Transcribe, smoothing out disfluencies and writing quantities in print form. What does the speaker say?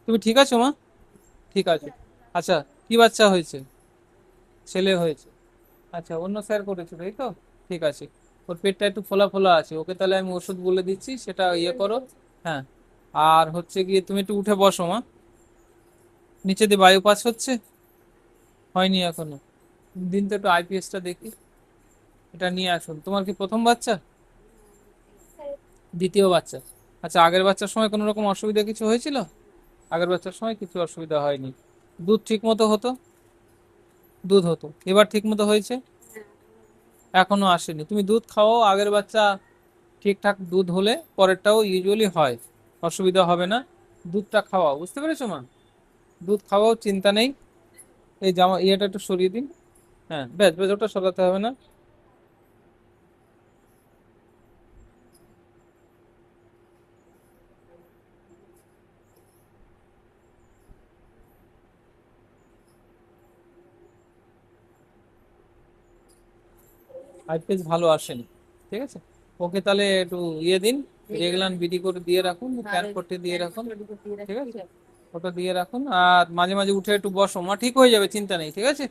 তুমি ঠিক আছো মা? ঠিক আছে। আচ্ছা, কি বাচ্চা হয়েছে? ছেলে হয়েছে। আচ্ছা, অন্য স্যার করেছে তাই তো? ঠিক আছে। ওর পেটটা একটু ফোলা ফোলা আছে, ওকে তাহলে আমি ওষুধ বলে দিচ্ছি, সেটা ইয়ে করো। হ্যাঁ। আর হচ্ছে গিয়ে তুমি একটু উঠে বসো মা। নিচে দিয়ে বায়ু পাস হচ্ছে? হয়নি এখনো? দিন তো একটু আইপিএসটা দেখি। এটা নিয়ে আসুন। তোমার কি প্রথম বাচ্চা? দ্বিতীয় বাচ্চা। আচ্ছা, আগের বাচ্চার সময় কোনো রকম অসুবিধা কিছু হয়েছিল? আগের বাচ্চার সময় কিছু অসুবিধা হয়নি। দুধ ঠিক মতো হতো? দুধ হতো, এবার ঠিক মতো হয়েছে? এখনো আসেনি। তুমি দুধ খাও, আগের বাচ্চা ঠিকঠাক দুধ হলে পরেরটাও ইউজুয়ালি হয়, অসুবিধা হবে না। দুধটা খাওয়াও, বুঝতে পেরেছো মা? দুধ খাওয়াও, চিন্তা নেই। এই জামা ইয়েটা একটু সরিয়ে দিন। হ্যাঁ, ব্যাস ব্যাস, ওটা সরাতে হবে না। আইপিএস ভালো আসেনি। ঠিক আছে, ওকে তাহলে একটু ইয়ে দিন, রেগলান বিডি করে দিয়ে রাখুন, প্যান করতে দিয়ে রাখুন। ঠিক আছে, ওটা দিয়ে রাখুন। আর মাঝে মাঝে উঠে একটু বসো মা, ঠিক হয়ে যাবে, চিন্তা নেই, ঠিক আছে?